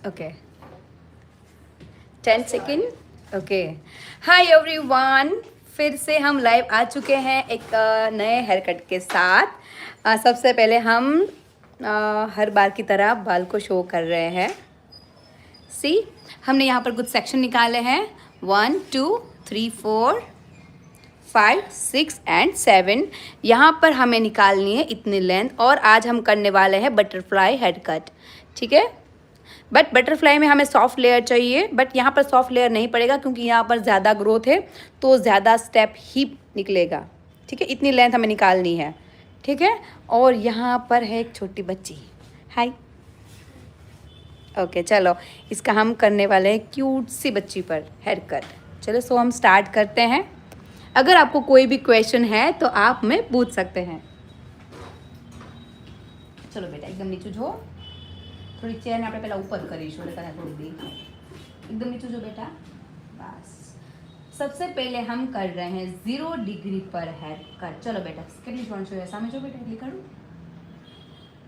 Okay 10 second. Okay hi everyone, फिर से हम लाइव आ चुके हैं एक नए हेयर कट के साथ। सबसे पहले हम हर बार की तरह बाल को शो कर रहे हैं। सी हमने यहाँ पर कुछ सेक्शन निकाले हैं 1 2 3 4 5 6 एंड 7। यहाँ पर हमें निकालनी है इतनी लेंथ, और आज हम करने वाले हैं बटरफ्लाई हेयर कट। ठीक है, बट बटरफ्लाई में हमें सॉफ्ट लेयर चाहिए, बट यहाँ पर सॉफ्ट लेयर नहीं पड़ेगा क्योंकि यहाँ पर ज़्यादा ग्रोथ है तो ज़्यादा स्टेप ही निकलेगा। ठीक है, इतनी लेंथ हमें निकालनी है। ठीक है, और यहाँ पर है एक छोटी बच्ची। हाय। ओके चलो, इसका हम करने वाले हैं क्यूट सी बच्ची पर हेयर कट। चलो सो हम स्टार्ट करते हैं। अगर आपको कोई भी क्वेश्चन है तो आप हमें पूछ सकते हैं। चलो बेटा एकदम नीचे जो थोड़ी चेयर ने આપણે પહેલા ઉપર કરીશું એટલે તને થોડી દેખાય। एकदम नीचे जो बेटा, बस। सबसे पहले हम कर रहे हैं 0 डिग्री पर हेयर कट। चलो बेटा કેટલી શ્વાન છે સામે જો બેટા એટલી કરું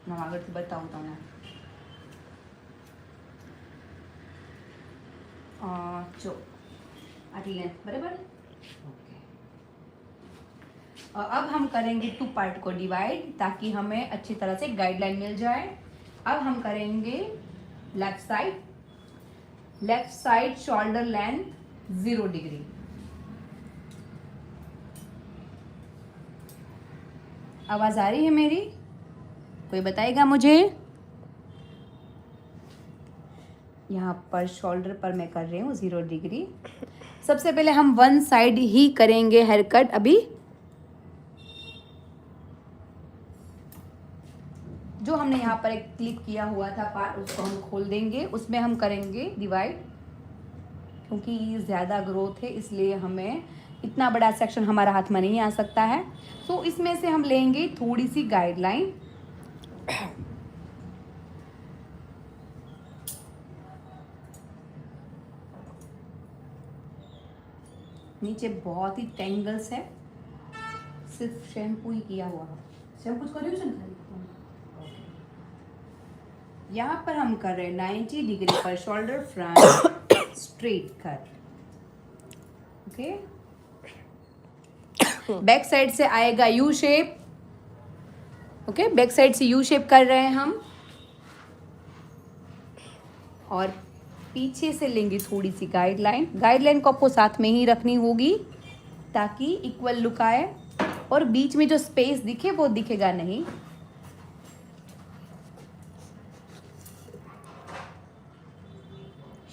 હું આગળથી બતાવું તમને। જો આટલી લેન્થ બરાબર। ओके, अब हम करेंगे 2 पार्ट को डिवाइड ताकि हमें अच्छी तरह से गाइडलाइन मिल जाए। अब हम करेंगे left side shoulder length 0 degree. आवाज आ रही है मेरी? कोई बताएगा मुझे? यहाँ पर शोल्डर पर मैं कर रही हूँ 0 डिग्री। सबसे पहले हम 1 साइड ही करेंगे हेयर कट। अभी जो हमने यहाँ पर एक क्लिप किया हुआ था पार्ट, उसको हम खोल देंगे, उसमें हम करेंगे डिवाइड। क्योंकि ज़्यादा ग्रोथ है इसलिए हमें इतना बड़ा सेक्शन हमारा हाथ में नहीं आ सकता है। तो इसमें से हम लेंगे थोड़ी सी गाइडलाइन। नीचे बहुत ही टेंगल्स है, सिर्फ शैम्पू ही किया हुआ है। शैम्पू यहाँ पर हम कर रहे हैं 90 डिग्री पर shoulder front straight cut. Okay, back side से आएगा U shape. Okay, back side से यू शेप कर रहे हैं हम, और पीछे से लेंगे थोड़ी सी गाइडलाइन। गाइडलाइन को आपको साथ में ही रखनी होगी ताकि इक्वल लुक आए, और बीच में जो स्पेस दिखे वो दिखेगा नहीं।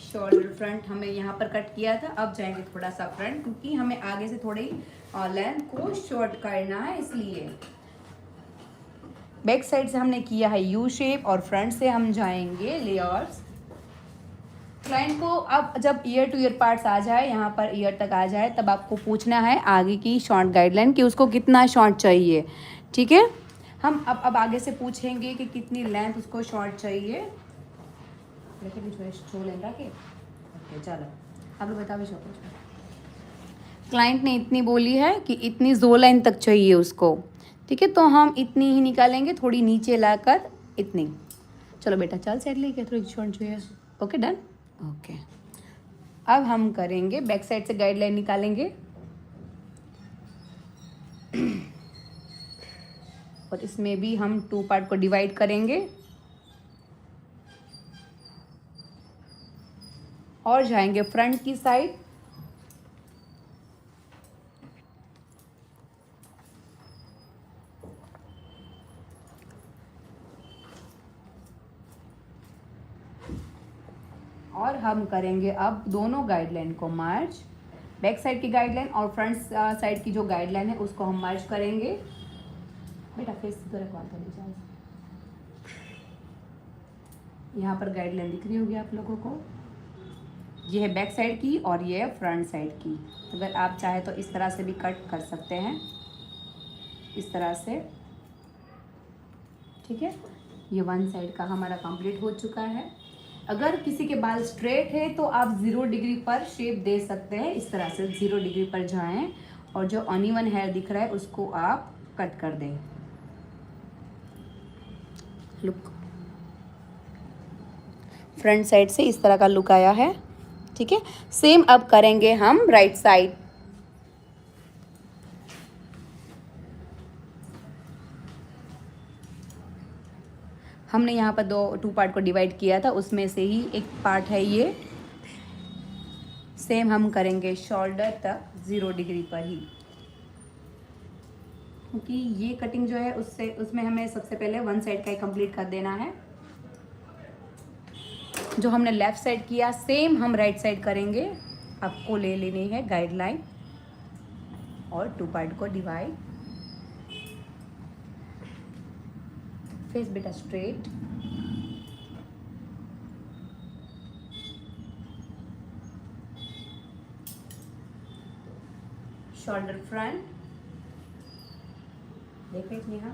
शोल्डर फ्रंट हमने यहाँ पर कट किया था, अब जाएंगे थोड़ा सा फ्रंट क्योंकि हमें आगे से थोड़ी लेंथ को शॉर्ट करना है, इसलिए बैक साइड से हमने किया है यू शेप और फ्रंट से हम जाएंगे लेयर्स। क्लाइंट को अब जब ईयर टू ईयर पार्ट्स आ जाए, यहाँ पर ईयर तक आ जाए, तब आपको पूछना है आगे की शॉर्ट गाइडलाइन कि उसको कितना शॉर्ट चाहिए। ठीक है, हम अब आगे से पूछेंगे कि कितनी लेंथ उसको शॉर्ट चाहिए। चलो आप लोग बता भी सको। क्लाइंट ने इतनी बोली है कि इतनी 2 लाइन तक चाहिए उसको। ठीक है, तो हम इतनी ही निकालेंगे, थोड़ी नीचे लाकर इतनी। चलो बेटा चल सेट लेके थोड़ी शॉर्ट चाहिए। Okay done. ओके, अब हम करेंगे बैक साइड से गाइडलाइन निकालेंगे और इसमें भी हम 2 पार्ट को डिवाइड करेंगे और जाएंगे फ्रंट की साइड। और हम करेंगे अब दोनों गाइडलाइन को मर्ज। बैक साइड की गाइडलाइन और फ्रंट साइड की जो गाइडलाइन है उसको हम मर्ज करेंगे। बेटा फेस यहाँ पर गाइडलाइन दिख रही होगी आप लोगों को। ये है बैक साइड की और ये है फ्रंट साइड की। अगर आप चाहे तो इस तरह से भी कट कर सकते हैं, इस तरह से। ठीक है, ये 1 साइड का हमारा कंप्लीट हो चुका है। अगर किसी के बाल स्ट्रेट है तो आप 0 डिग्री पर शेप दे सकते हैं, इस तरह से 0 डिग्री पर जाएं और जो अनइवन हेयर दिख रहा है उसको आप कट कर दें। लुक फ्रंट साइड से इस तरह का लुक आया है। ठीक है, सेम अब करेंगे हम राइट साइड। हमने यहाँ पर टू पार्ट को डिवाइड किया था, उसमें से ही एक पार्ट है ये। सेम हम करेंगे शोल्डर तक 0 डिग्री पर ही, क्योंकि ये कटिंग जो है उसमें हमें सबसे पहले वन साइड का ही कंप्लीट कर देना है। जो हमने लेफ़्ट साइड किया सेम हम राइट साइड करेंगे। आपको ले लेनी है गाइडलाइन और टू पार्ट को डिवाइड। फेस बेटा स्ट्रेट, शोल्डर फ्रंट, देखो स्नेहा,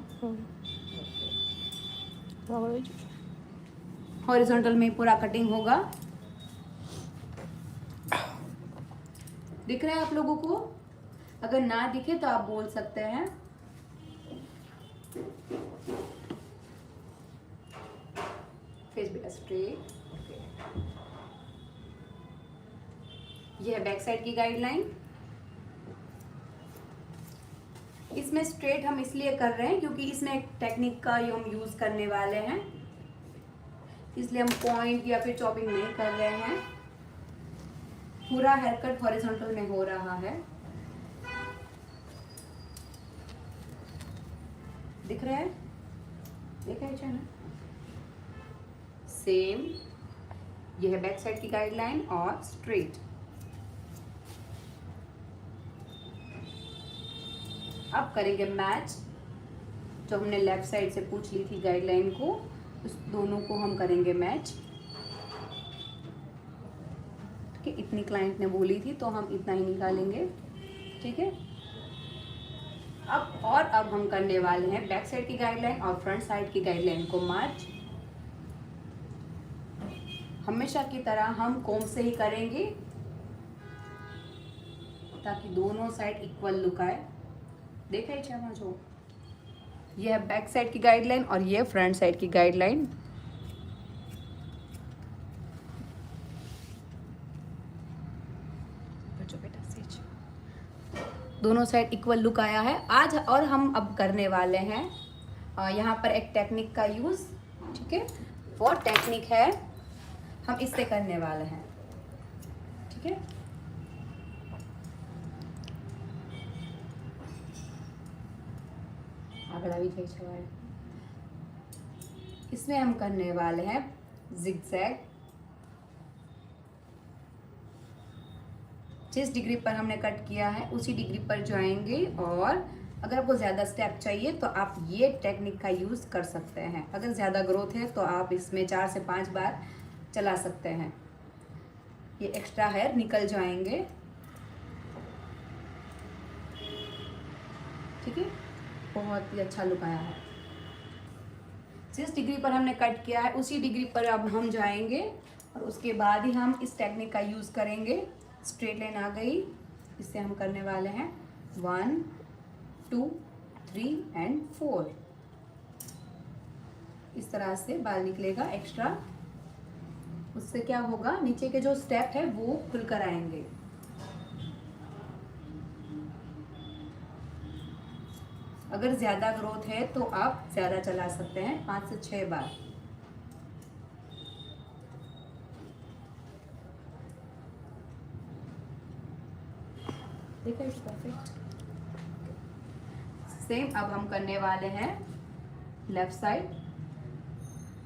हॉरिजॉन्टल में पूरा कटिंग होगा। दिख रहा है आप लोगों को? अगर ना दिखे तो आप बोल सकते हैं। फेस बेटा स्ट्रेट। ये है बैक साइड की गाइडलाइन। इसमें स्ट्रेट हम इसलिए कर रहे हैं क्योंकि इसमें एक टेक्निक का हम यूज करने वाले हैं, इसलिए हम पॉइंट या फिर चॉपिंग नहीं कर रहे हैं। पूरा हेयर कट हॉरिजॉन्टल में हो रहा है। दिख रहा है? देखा है चैनल? सेम ये है बैक साइड की गाइडलाइन और स्ट्रेट। अब करेंगे मैच। जो हमने लेफ्ट साइड से पूछ ली थी गाइडलाइन को, उस दोनों को हम करेंगे मैच। ठीक है, इतनी क्लाइंट ने बोली थी तो हम इतना ही निकालेंगे। ठीक है, अब हम करने वाले हैं बैक साइड की गाइडलाइन और फ्रंट साइड की गाइडलाइन को मैच। हमेशा की तरह हम कोम से ही करेंगे ताकि दोनों साइड इक्वल लुक आए। देखा ही चला जो ये है बैक साइड की गाइडलाइन और ये फ्रंट साइड की गाइडलाइन। दोनों साइड इक्वल लुक आया है आज। और हम अब करने वाले हैं यहाँ पर एक टेक्निक का यूज। ठीक है, वो टेक्निक है हम इससे करने वाले हैं। ठीक है, अगला भी चाहिए। इसमें हम करने वाले हैं जिगजैग। जिस डिग्री पर हमने कट किया है उसी डिग्री पर जाएंगे। और अगर आपको ज़्यादा स्टेप चाहिए तो आप ये टेक्निक का यूज़ कर सकते हैं। अगर ज़्यादा ग्रोथ है तो आप इसमें 4 से 5 बार चला सकते हैं। ये एक्स्ट्रा हेयर निकल जाएंगे। ठीक है, बहुत ही अच्छा लुक आया है। जिस डिग्री पर हमने कट किया है उसी डिग्री पर अब हम जाएंगे और उसके बाद ही हम इस टेक्निक का यूज़ करेंगे। स्ट्रेट लाइन आ गई, इससे हम करने वाले हैं 1 2 3 एंड 4। इस तरह से बाल निकलेगा एक्स्ट्रा। उससे क्या होगा, नीचे के जो स्टेप है वो खुल कर आएंगे। अगर ज़्यादा ग्रोथ है तो आप ज़्यादा चला सकते हैं, 5 से 6 बार। देखा, इट्स परफेक्ट। सेम अब हम करने वाले हैं लेफ्ट साइड।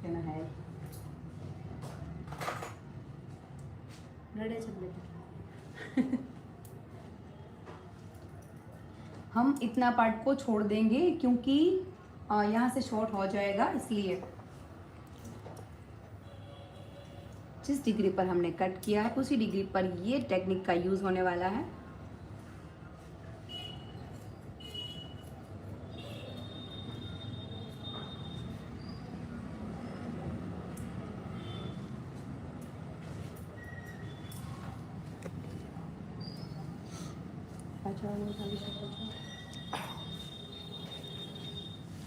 कहना है रेडी चल हम इतना पार्ट को छोड़ देंगे क्योंकि यहाँ से शॉर्ट हो जाएगा, इसलिए जिस डिग्री पर हमने कट किया है उसी डिग्री पर ये टेक्निक का यूज होने वाला है।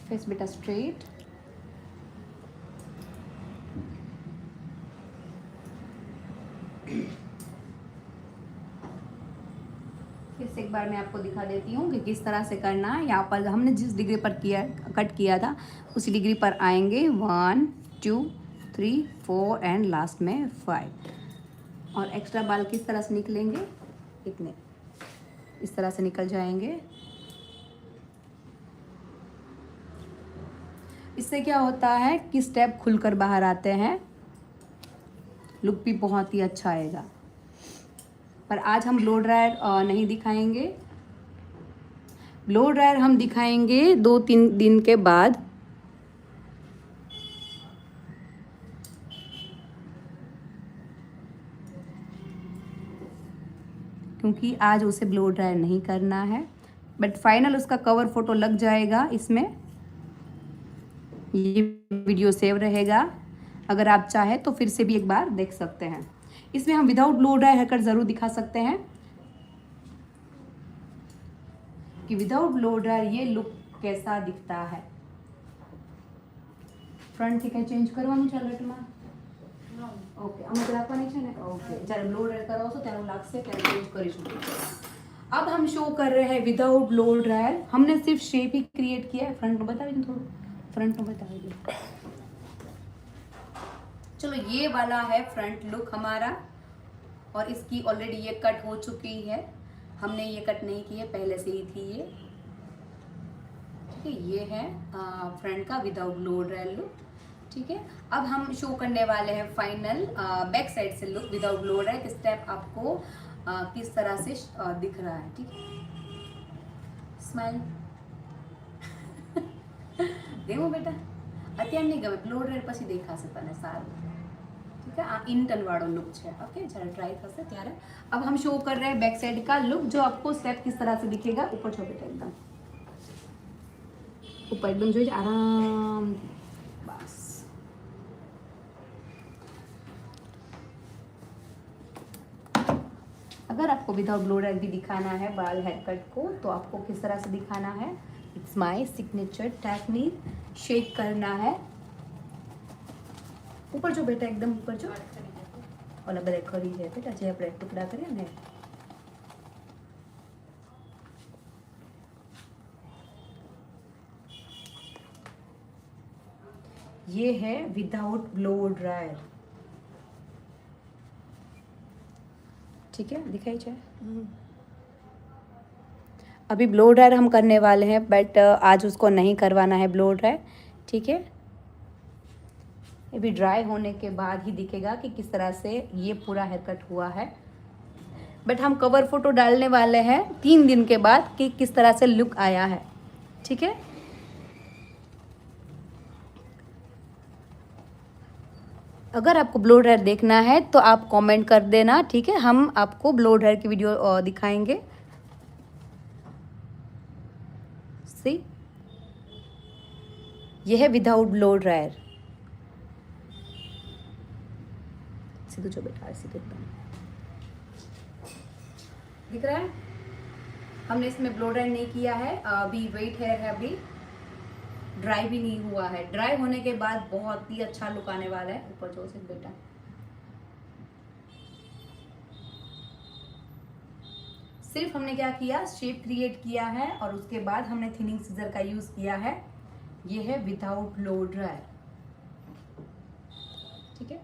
फेस बेटा स्ट्रेट, फिर से एक बार मैं आपको दिखा देती हूँ कि किस तरह से करना है। यहाँ पर हमने जिस डिग्री पर कट किया था उसी डिग्री पर आएंगे 1 2 3 4 एंड लास्ट में 5। और एक्स्ट्रा बाल किस तरह से निकलेंगे, इतने इस तरह से निकल जाएंगे। इससे क्या होता है कि स्टेप खुलकर बाहर आते हैं, लुक भी बहुत ही अच्छा आएगा। पर आज हम ब्लो ड्रायर नहीं दिखाएंगे, ब्लो ड्रायर हम दिखाएंगे 2-3 दिन के बाद। क्योंकि आज उसे ब्लो ड्रायर नहीं करना है, बट फाइनल उसका कवर फोटो लग जाएगा इसमें। ये वीडियो सेव रहेगा, अगर आप चाहें तो फिर से भी एक बार देख सकते हैं। इसमें हम without blow dryer hair cut ज़रूर दिखा सकते हैं कि विदाउट ब्लो ड्रायर ये लुक कैसा दिखता है। फ्रंट થી કઈ ચેન્જ કરવાનું છે અલર્ટમાં? ઓકે, અમે રાખવાની છે ને? ઓકે, જ્યારે બ્લો ड्रायर કરાવશો ત્યારે લાગશે ત્યારે ચેન્જ કરીશું। अब हम शो कर रहे हैं विदाउट ब्लो ड्रायर। हमने सिर्फ शेप ही क्रिएट किया है। फ्रंट में बता दीजिए, थोड़ा फ्रंट में बता दीजिए। चलो, ये वाला है फ्रंट लुक हमारा, और इसकी ऑलरेडी ये कट हो चुकी है। हमने ये कट नहीं की है, पहले से ही थी ये। ठीक है, ये है फ्रंट का विदाउट ब्लो ड्रायर लुक। ठीक है, अब हम शो करने वाले हैं फाइनल बैक साइड से look without blow dryer. Step आपको किस तरह से दिख रहा है। ठीक है, स्माइल देवो बेटा, અત્યારે નહીં ગમે, બ્લો ડ્રાયર પછી દેખાશે તને સારું। ठीक है, આ ઇન્ટન વાળો लुक है। ओके, जरा ट्राई करते ત્યારે। अब हम शो कर रहे हैं बैक साइड का लुक, जो आपको स्टेप किस तरह से दिखेगा। ऊपर छो बेटा, एकदम ऊपर एकदम जो आराम, बस। अगर आपको विदाउट ब्लो ड्रायर भी दिखाना है बाल हेयर कट को, तो आपको किस तरह से दिखाना है। It's my signature technique. Shake करना है, ऊपर जो बेटा, एकदम ऊपर जो ઓલા બધા ખરી જાય બેટા, જે આપણે ટુકડા કરીએ ને। ये है विदाउट ब्लो ड्रायर। ठीक है, दिखाई जाए। अभी ब्लो ड्रायर हम करने वाले हैं, बट आज उसको नहीं करवाना है ब्लो ड्रायर। ठीक है, ये भी ड्राई होने के बाद ही दिखेगा कि किस तरह से ये पूरा हेयर कट हुआ है। बट हम कवर फोटो डालने वाले हैं 3 दिन के बाद कि किस तरह से लुक आया है। ठीक है, अगर आपको ब्लो ड्रायर देखना है तो आप कमेंट कर देना। ठीक है, हम आपको ब्लो ड्रायर की वीडियो दिखाएंगे। सी, ये है विदाउट ब्लो ड्रायर। सीधे जो बेटा, सीधे एकदम दिख रहा है। हमने इसमें ब्लो ड्रायर नहीं किया है, अभी वेट हेयर है, अभी ड्राई भी नहीं हुआ है। ड्राई होने के बाद बहुत ही अच्छा लुक आने वाला है। ऊपर जो से बेटा, सिर्फ हमने क्या किया, शेप क्रिएट किया है, और उसके बाद हमने थिनिंग सीजर का यूज किया है। ये है विदाउट ब्लो ड्रायर। ठीक है,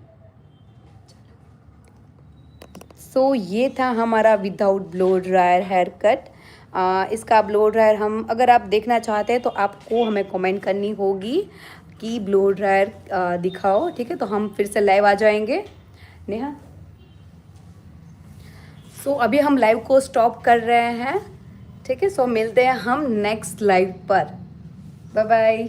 सो ये था हमारा without blow dryer hair cut. इसका ब्लो ड्रायर हम, अगर आप देखना चाहते हैं तो आपको हमें कमेंट करनी होगी कि ब्लो ड्रायर दिखाओ। ठीक है, तो हम फिर से लाइव आ जाएंगे। नेहा, सो अभी हम लाइव को स्टॉप कर रहे हैं। ठीक है, सो मिलते हैं हम नेक्स्ट लाइव पर। Bye bye.